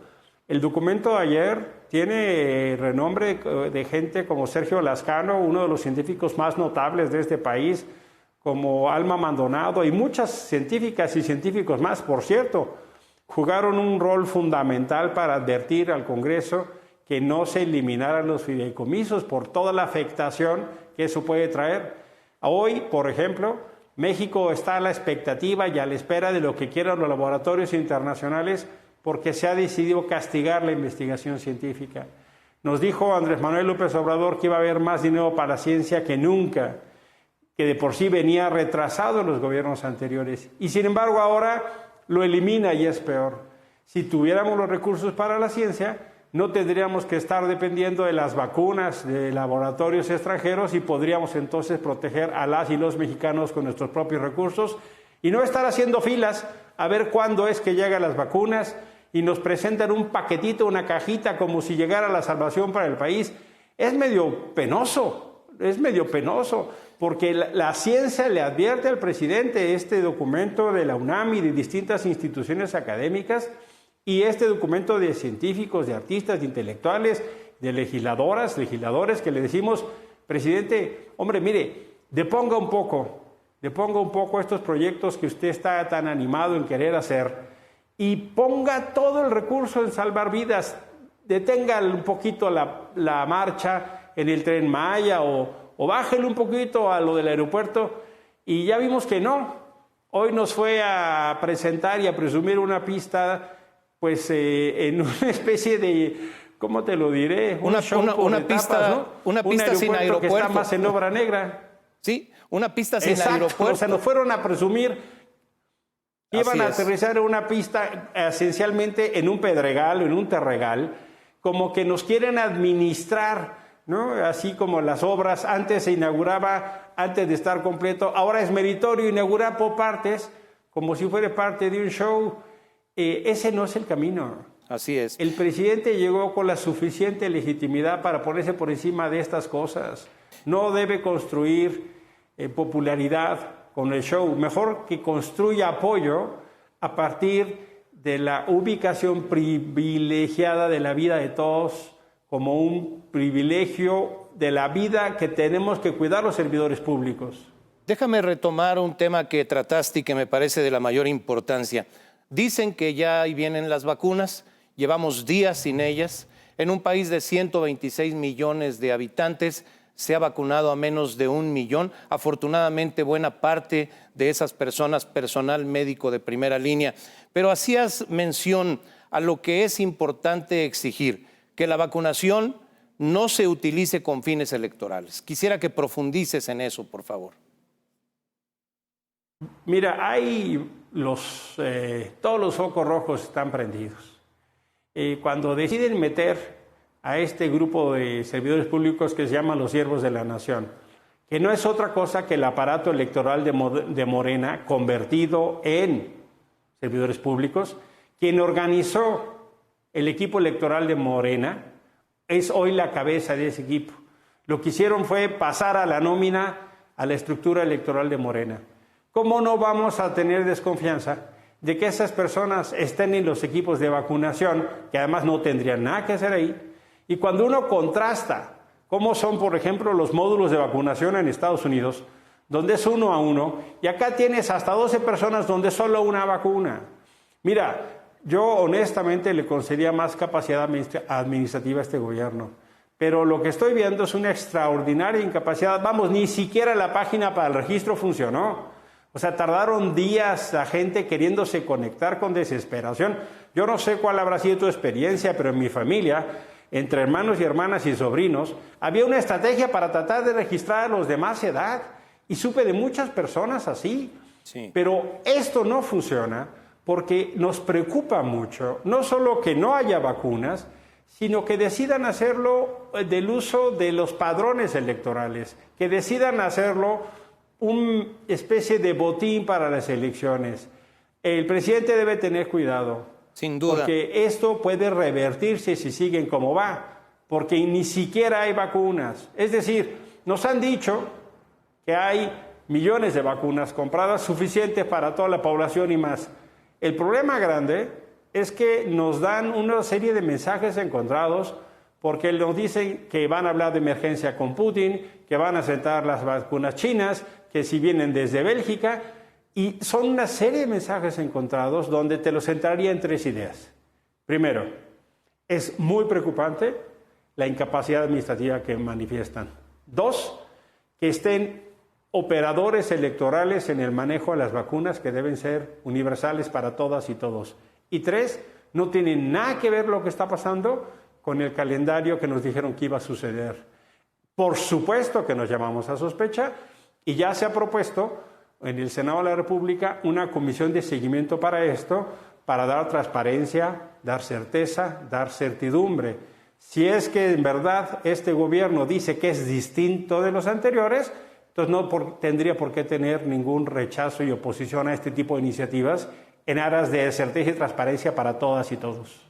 El documento de ayer tiene renombre de gente como Sergio Lascano, uno de los científicos más notables de este país, como Alma Maldonado y muchas científicas y científicos más, por cierto, jugaron un rol fundamental para advertir al Congreso que no se eliminaran los fideicomisos por toda la afectación que eso puede traer. Hoy, por ejemplo, México está a la expectativa y a la espera de lo que quieran los laboratorios internacionales porque se ha decidido castigar la investigación científica. Nos dijo Andrés Manuel López Obrador que iba a haber más dinero para la ciencia que nunca, que de por sí venía retrasado en los gobiernos anteriores. Y sin embargo ahora lo elimina y es peor. Si tuviéramos los recursos para la ciencia, no tendríamos que estar dependiendo de las vacunas de laboratorios extranjeros y podríamos entonces proteger a las y los mexicanos con nuestros propios recursos y no estar haciendo filas a ver cuándo es que llegan las vacunas y nos presentan un paquetito, una cajita como si llegara la salvación para el país. Es medio penoso, porque la ciencia le advierte al presidente este documento de la UNAM y de distintas instituciones académicas y este documento de científicos, de artistas, de intelectuales, de legisladores que le decimos, presidente, hombre, mire, deponga un poco estos proyectos que usted está tan animado en querer hacer y ponga todo el recurso en salvar vidas, detenga un poquito la marcha en el Tren Maya o bájele un poquito a lo del aeropuerto y ya vimos que no. Hoy nos fue a presentar y a presumir una pista pues en una especie de, ¿cómo te lo diré? Una pista sin aeropuerto. Que está más en obra negra. Sí, una pista sin aeropuerto. O sea, nos fueron a presumir que iban a aterrizar en una pista esencialmente en un pedregal o en un terregal, como que nos quieren administrar, ¿no? Así como las obras, antes se inauguraba antes de estar completo, ahora es meritorio inaugurar por partes, como si fuera parte de un show. Ese no es el camino. Así es. El presidente llegó con la suficiente legitimidad para ponerse por encima de estas cosas. No debe construir popularidad con el show. Mejor que construya apoyo a partir de la ubicación privilegiada de la vida de todos como un privilegio de la vida que tenemos que cuidar los servidores públicos. Déjame retomar un tema que trataste y que me parece de la mayor importancia. Dicen que ya ahí vienen las vacunas, llevamos días sin ellas. En un país de 126 millones de habitantes se ha vacunado a menos de 1 millón. Afortunadamente, buena parte de esas personas, personal médico de primera línea. Pero hacías mención a lo que es importante exigir, que la vacunación no se utilice con fines electorales. Quisiera que profundices en eso, por favor. Mira, todos los focos rojos están prendidos. Cuando deciden meter a este grupo de servidores públicos que se llaman los siervos de la nación, que no es otra cosa que el aparato electoral de Morena convertido en servidores públicos, quien organizó el equipo electoral de Morena es hoy la cabeza de ese equipo. Lo que hicieron fue pasar a la nómina a la estructura electoral de Morena. ¿Cómo no vamos a tener desconfianza de que esas personas estén en los equipos de vacunación, que además no tendrían nada que hacer ahí? Y cuando uno contrasta cómo son, por ejemplo, los módulos de vacunación en Estados Unidos, donde es 1 a 1, y acá tienes hasta 12 personas donde solo una vacuna. Mira, yo honestamente le concedía más capacidad administrativa a este gobierno, pero lo que estoy viendo es una extraordinaria incapacidad. Vamos, ni siquiera la página para el registro funcionó. O sea, tardaron días la gente queriéndose conectar con desesperación. Yo no sé cuál habrá sido tu experiencia, pero en mi familia, entre hermanos y hermanas y sobrinos, había una estrategia para tratar de registrar a los de más edad. Y supe de muchas personas así. Sí. Pero esto no funciona porque nos preocupa mucho, no solo que no haya vacunas, sino que decidan hacerlo del uso de los padrones electorales, que decidan hacerlo una especie de botín para las elecciones. El presidente debe tener cuidado. Sin duda. Porque esto puede revertirse si siguen como va, porque ni siquiera hay vacunas. Es decir, nos han dicho que hay millones de vacunas compradas, suficientes para toda la población y más. El problema grande es que nos dan una serie de mensajes encontrados porque nos dicen que van a hablar de emergencia con Putin, que van a aceptar las vacunas chinas, que si vienen desde Bélgica, y son una serie de mensajes encontrados donde te los centraría en 3 ideas. Primero, es muy preocupante la incapacidad administrativa que manifiestan. 2, que estén operadores electorales en el manejo de las vacunas que deben ser universales para todas y todos. Y 3, no tiene nada que ver lo que está pasando con el calendario que nos dijeron que iba a suceder. Por supuesto que nos llamamos a sospecha y ya se ha propuesto en el Senado de la República una comisión de seguimiento para esto, para dar transparencia, dar certeza, dar certidumbre. Si es que en verdad este gobierno dice que es distinto de los anteriores, entonces no tendría por qué tener ningún rechazo y oposición a este tipo de iniciativas en aras de certeza y transparencia para todas y todos.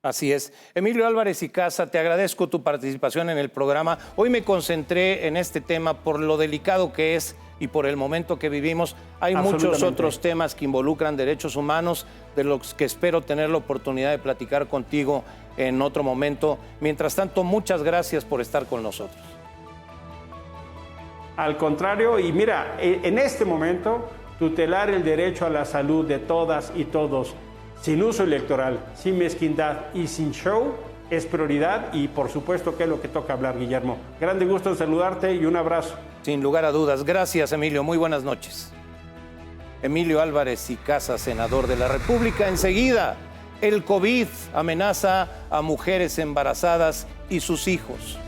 Así es. Emilio Álvarez y Casa, te agradezco tu participación en el programa. Hoy me concentré en este tema por lo delicado que es y por el momento que vivimos. Hay muchos otros temas que involucran derechos humanos, de los que espero tener la oportunidad de platicar contigo en otro momento. Mientras tanto, muchas gracias por estar con nosotros. Al contrario, y mira, en este momento, tutelar el derecho a la salud de todas y todos, sin uso electoral, sin mezquindad y sin show, es prioridad y por supuesto que es lo que toca hablar, Guillermo. Grande gusto en saludarte y un abrazo. Sin lugar a dudas. Gracias, Emilio. Muy buenas noches. Emilio Álvarez y Casa, senador de la República. Enseguida, el COVID amenaza a mujeres embarazadas y sus hijos.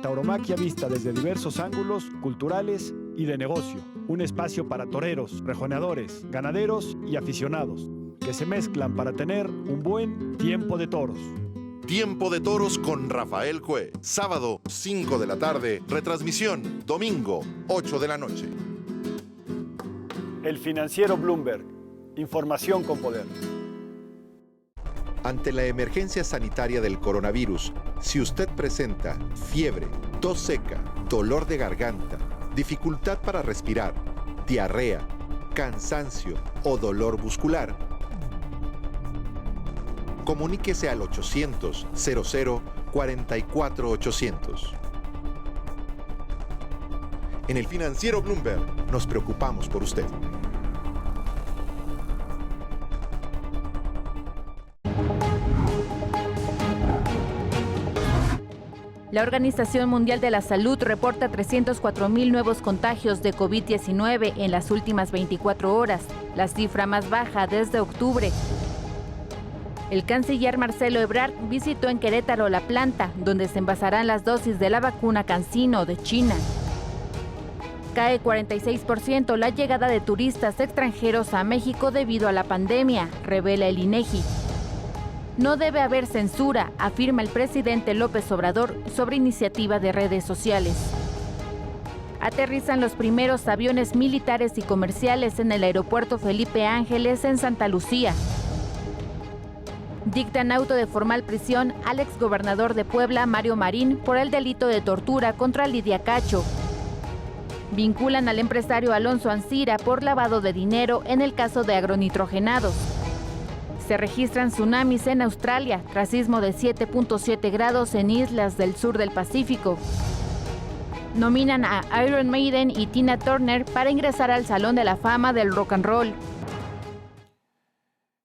Tauromaquia vista desde diversos ángulos culturales y de negocio. Un espacio para toreros, rejoneadores, ganaderos y aficionados que se mezclan para tener un buen tiempo de toros. Tiempo de Toros con Rafael Cue. Sábado, 5 de la tarde. Retransmisión, domingo, 8 de la noche. El financiero Bloomberg. Información con poder. Ante la emergencia sanitaria del coronavirus, si usted presenta fiebre, tos seca, dolor de garganta, dificultad para respirar, diarrea, cansancio o dolor muscular, comuníquese al 800-00-44-800. En el financiero Bloomberg nos preocupamos por usted. La Organización Mundial de la Salud reporta 304,000 nuevos contagios de COVID-19 en las últimas 24 horas, la cifra más baja desde octubre. El canciller Marcelo Ebrard visitó en Querétaro la planta donde se envasarán las dosis de la vacuna CanSino de China. Cae 46% la llegada de turistas extranjeros a México debido a la pandemia, revela el INEGI. No debe haber censura, afirma el presidente López Obrador sobre iniciativa de redes sociales. Aterrizan los primeros aviones militares y comerciales en el aeropuerto Felipe Ángeles en Santa Lucía. Dictan auto de formal prisión al exgobernador de Puebla, Mario Marín, por el delito de tortura contra Lidia Cacho. Vinculan al empresario Alonso Ancira por lavado de dinero en el caso de agronitrogenados. Se registran tsunamis en Australia, tras sismo de 7.7 grados en islas del sur del Pacífico. Nominan a Iron Maiden y Tina Turner para ingresar al Salón de la Fama del Rock and Roll.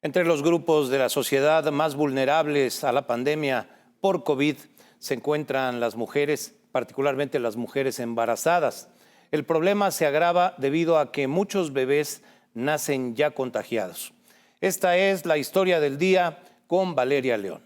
Entre los grupos de la sociedad más vulnerables a la pandemia por COVID se encuentran las mujeres, particularmente las mujeres embarazadas. El problema se agrava debido a que muchos bebés nacen ya contagiados. Esta es la historia del día con Valeria León.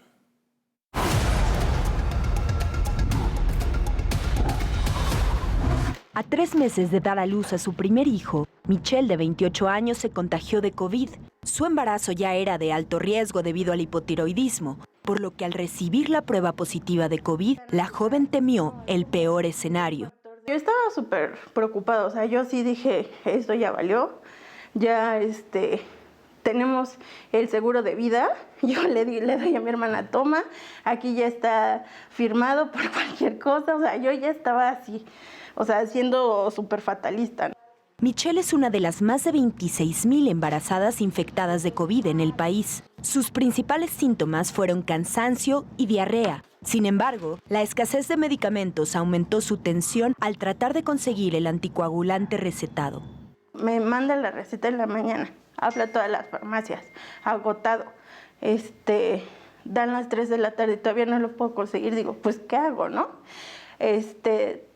A 3 meses de dar a luz a su primer hijo, Michelle, de 28 años, se contagió de COVID. Su embarazo ya era de alto riesgo debido al hipotiroidismo, por lo que al recibir la prueba positiva de COVID, la joven temió el peor escenario. Yo estaba súper preocupada, o sea, yo sí dije, esto ya valió, ya tenemos el seguro de vida. Yo le doy a mi hermana, toma, aquí ya está firmado por cualquier cosa, o sea, yo ya estaba así, o sea, siendo súper fatalista. Michelle es una de las más de 26,000 embarazadas infectadas de COVID en el país. Sus principales síntomas fueron cansancio y diarrea. Sin embargo, la escasez de medicamentos aumentó su tensión al tratar de conseguir el anticoagulante recetado. Me mandan la receta en la mañana, hablo a todas las farmacias, agotado. Dan las 3 de la tarde y todavía no lo puedo conseguir. Digo, pues, ¿qué hago, no?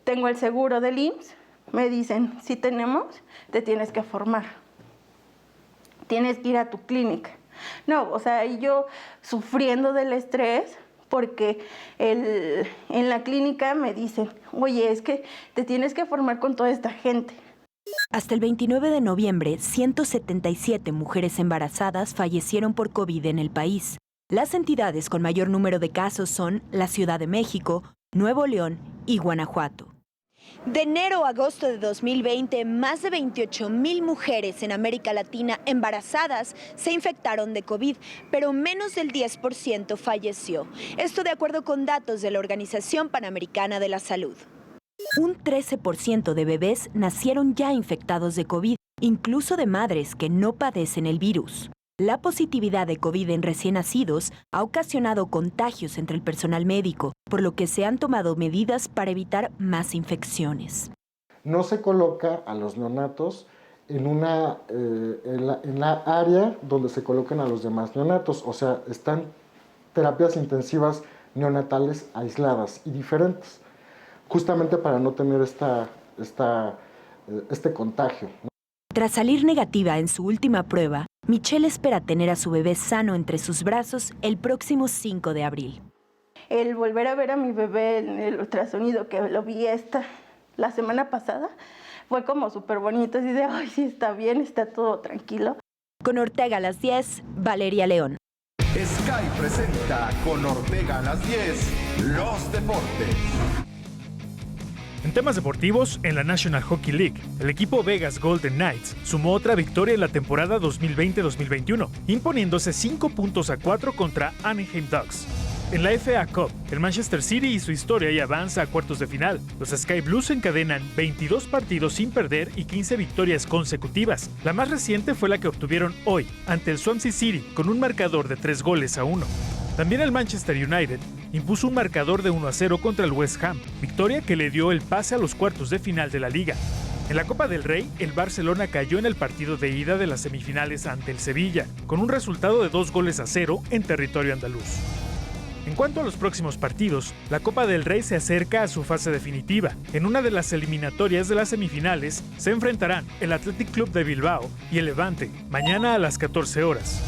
Tengo el seguro del IMSS. Me dicen, si tenemos, te tienes que formar. Tienes que ir a tu clínica. No, o sea, yo sufriendo del estrés, porque en la clínica me dicen, oye, es que te tienes que formar con toda esta gente. Hasta el 29 de noviembre, 177 mujeres embarazadas fallecieron por COVID en el país. Las entidades con mayor número de casos son la Ciudad de México, Nuevo León y Guanajuato. De enero a agosto de 2020, más de 28,000 mujeres en América Latina embarazadas se infectaron de COVID, pero menos del 10% falleció. Esto de acuerdo con datos de la Organización Panamericana de la Salud. Un 13% de bebés nacieron ya infectados de COVID, incluso de madres que no padecen el virus. La positividad de COVID en recién nacidos ha ocasionado contagios entre el personal médico, por lo que se han tomado medidas para evitar más infecciones. No se coloca a los neonatos en la área donde se colocan a los demás neonatos, o sea, están terapias intensivas neonatales aisladas y diferentes, justamente para no tener este contagio, ¿no? Tras salir negativa en su última prueba, Michelle espera tener a su bebé sano entre sus brazos el próximo 5 de abril. El volver a ver a mi bebé en el ultrasonido, que lo vi la semana pasada, fue como súper bonito, así de, ay, sí, está bien, está todo tranquilo. Con Ortega a las 10, Valeria León. Sky presenta con Ortega a las 10, los deportes. En temas deportivos, en la National Hockey League, el equipo Vegas Golden Knights sumó otra victoria en la temporada 2020-2021, imponiéndose 5-4 contra Anaheim Ducks. En la FA Cup, el Manchester City hizo historia y avanza a cuartos de final. Los Sky Blues encadenan 22 partidos sin perder y 15 victorias consecutivas. La más reciente fue la que obtuvieron hoy ante el Swansea City con un marcador de 3-1. También el Manchester United impuso un marcador de 1-0 contra el West Ham, victoria que le dio el pase a los cuartos de final de la Liga. En la Copa del Rey, el Barcelona cayó en el partido de ida de las semifinales ante el Sevilla, con un resultado de 2-0 en territorio andaluz. En cuanto a los próximos partidos, la Copa del Rey se acerca a su fase definitiva. En una de las eliminatorias de las semifinales se enfrentarán el Athletic Club de Bilbao y el Levante, mañana a las 14 horas.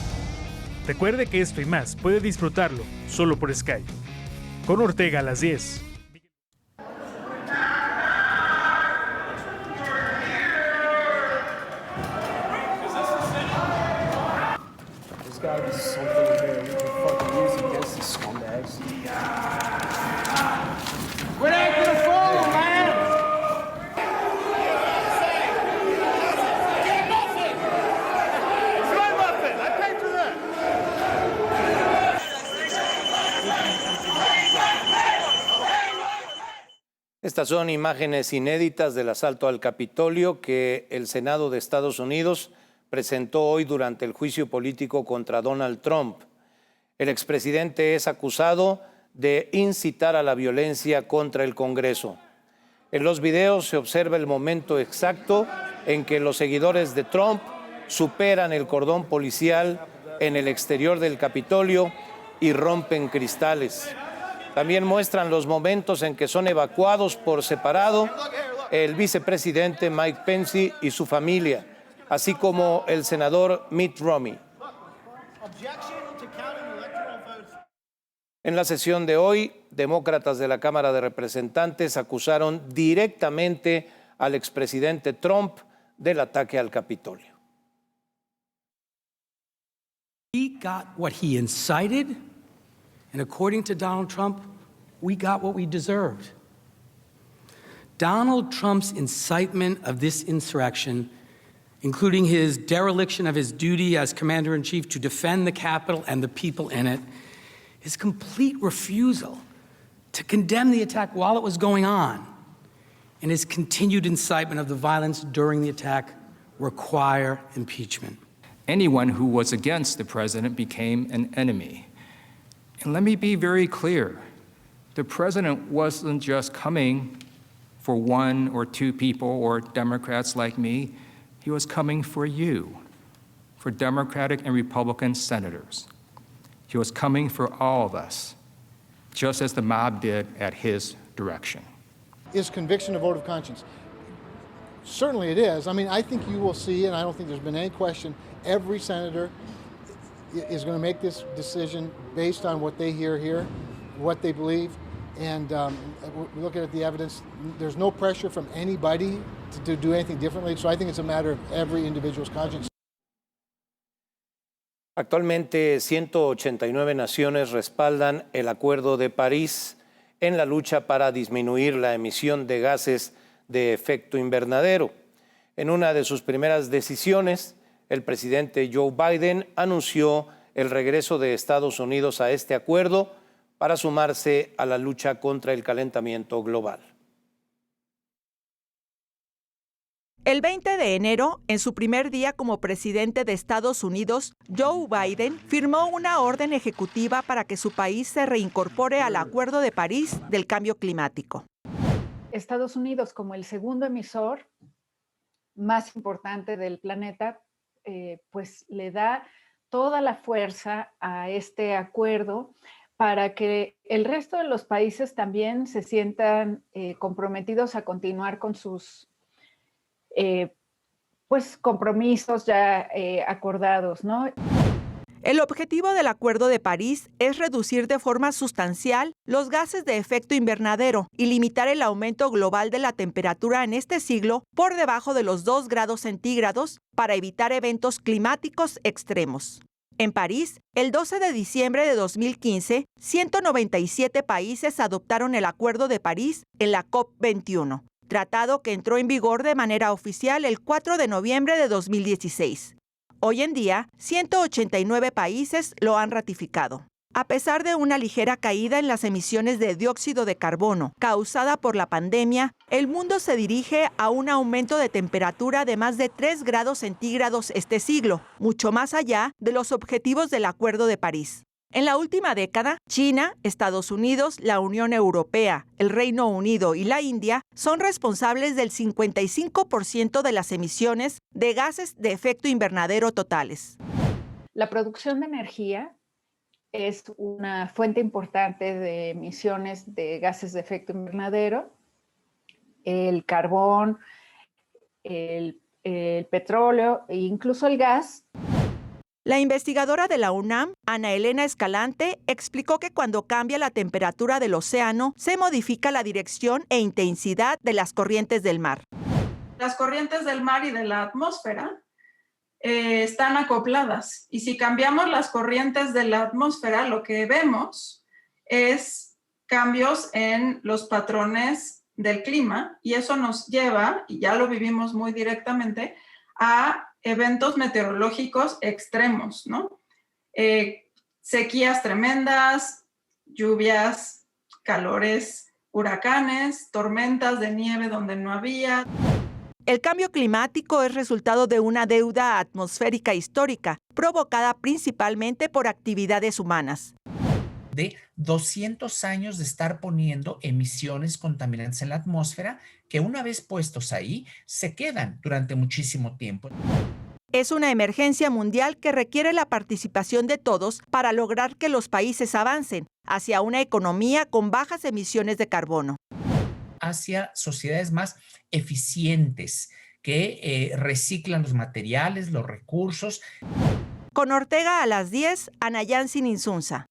Recuerde que esto y más puede disfrutarlo solo por Sky. Con Ortega a las 10. Estas son imágenes inéditas del asalto al Capitolio que el Senado de Estados Unidos presentó hoy durante el juicio político contra Donald Trump. El expresidente es acusado de incitar a la violencia contra el Congreso. En los videos se observa el momento exacto en que los seguidores de Trump superan el cordón policial en el exterior del Capitolio y rompen cristales. También muestran los momentos en que son evacuados por separado el vicepresidente Mike Pence y su familia, así como el senador Mitt Romney. En la sesión de hoy, demócratas de la Cámara de Representantes acusaron directamente al expresidente Trump del ataque al Capitolio. He got what he incited, and according to Donald Trump, we got what we deserved. Donald Trump's incitement of this insurrection, including his dereliction of his duty as Commander-in-Chief to defend the Capitol and the people in it, his complete refusal to condemn the attack while it was going on, and his continued incitement of the violence during the attack require impeachment. Anyone who was against the president became an enemy. And let me be very clear. The president wasn't just coming for one or two people or Democrats like me. He was coming for you, for Democratic and Republican senators. He was coming for all of us, just as the mob did at his direction. Is conviction a vote of conscience? Certainly it is. I mean, I think you will see, and I don't think there's been any question, every senator is going to make this decision based on what they hear here, what they believe, and looking at the evidence, there's no pressure from anybody to do anything differently, so I think it's a matter of every individual's conscience. Actualmente, 189 naciones respaldan el Acuerdo de París en la lucha para disminuir la emisión de gases de efecto invernadero. En una de sus primeras decisiones, el presidente Joe Biden anunció el regreso de Estados Unidos a este acuerdo para sumarse a la lucha contra el calentamiento global. El 20 de enero, en su primer día como presidente de Estados Unidos, Joe Biden firmó una orden ejecutiva para que su país se reincorpore al Acuerdo de París del cambio climático. Estados Unidos, como el segundo emisor más importante del planeta, pues le da toda la fuerza a este acuerdo para que el resto de los países también se sientan comprometidos a continuar con sus pues compromisos ya acordados, ¿no? El objetivo del Acuerdo de París es reducir de forma sustancial los gases de efecto invernadero y limitar el aumento global de la temperatura en este siglo por debajo de los 2 grados centígrados para evitar eventos climáticos extremos. En París, el 12 de diciembre de 2015, 197 países adoptaron el Acuerdo de París en la COP21. Tratado que entró en vigor de manera oficial el 4 de noviembre de 2016. Hoy en día, 189 países lo han ratificado. A pesar de una ligera caída en las emisiones de dióxido de carbono causada por la pandemia, el mundo se dirige a un aumento de temperatura de más de 3 grados centígrados este siglo, mucho más allá de los objetivos del Acuerdo de París. En la última década, China, Estados Unidos, la Unión Europea, el Reino Unido y la India son responsables del 55% de las emisiones de gases de efecto invernadero totales. La producción de energía es una fuente importante de emisiones de gases de efecto invernadero. El carbón, el petróleo e incluso el gas. La investigadora de la UNAM, Ana Elena Escalante, explicó que cuando cambia la temperatura del océano, se modifica la dirección e intensidad de las corrientes del mar. Las corrientes del mar y de la atmósfera están acopladas, y si cambiamos las corrientes de la atmósfera, lo que vemos es cambios en los patrones del clima, y eso nos lleva, y ya lo vivimos muy directamente, a eventos meteorológicos extremos, ¿no? Sequías tremendas, lluvias, calores, huracanes, tormentas de nieve donde no había. El cambio climático es resultado de una deuda atmosférica histórica, provocada principalmente por actividades humanas. De 200 años de estar poniendo emisiones contaminantes en la atmósfera que una vez puestos ahí se quedan durante muchísimo tiempo. Es una emergencia mundial que requiere la participación de todos para lograr que los países avancen hacia una economía con bajas emisiones de carbono. Hacia sociedades más eficientes que reciclan los materiales, los recursos. Con Ortega a las 10, Ana Yansin Insunza.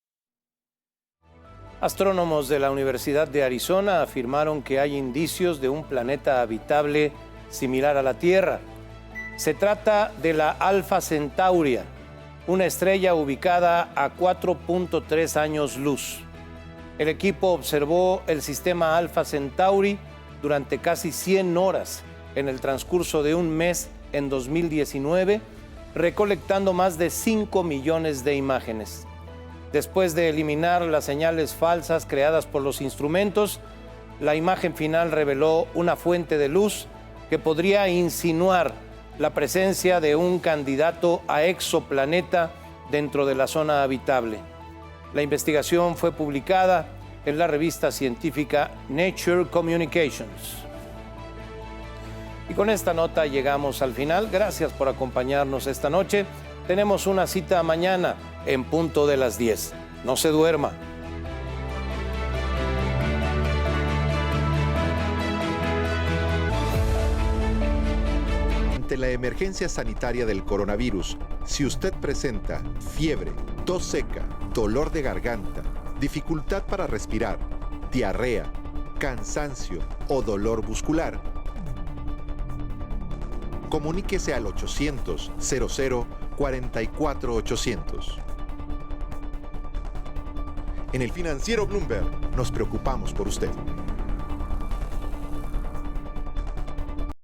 Astrónomos de la Universidad de Arizona afirmaron que hay indicios de un planeta habitable similar a la Tierra. Se trata de la Alpha Centauri, una estrella ubicada a 4.3 años luz. El equipo observó el sistema Alpha Centauri durante casi 100 horas en el transcurso de un mes en 2019, recolectando más de 5 millones de imágenes. Después de eliminar las señales falsas creadas por los instrumentos, la imagen final reveló una fuente de luz que podría insinuar la presencia de un candidato a exoplaneta dentro de la zona habitable. La investigación fue publicada en la revista científica Nature Communications. Y con esta nota llegamos al final. Gracias por acompañarnos esta noche. Tenemos una cita mañana en punto de las 10. No se duerma. Ante la emergencia sanitaria del coronavirus, si usted presenta fiebre, tos seca, dolor de garganta, dificultad para respirar, diarrea, cansancio o dolor muscular, comuníquese al 800-00-44-800. En el Financiero Bloomberg nos preocupamos por usted.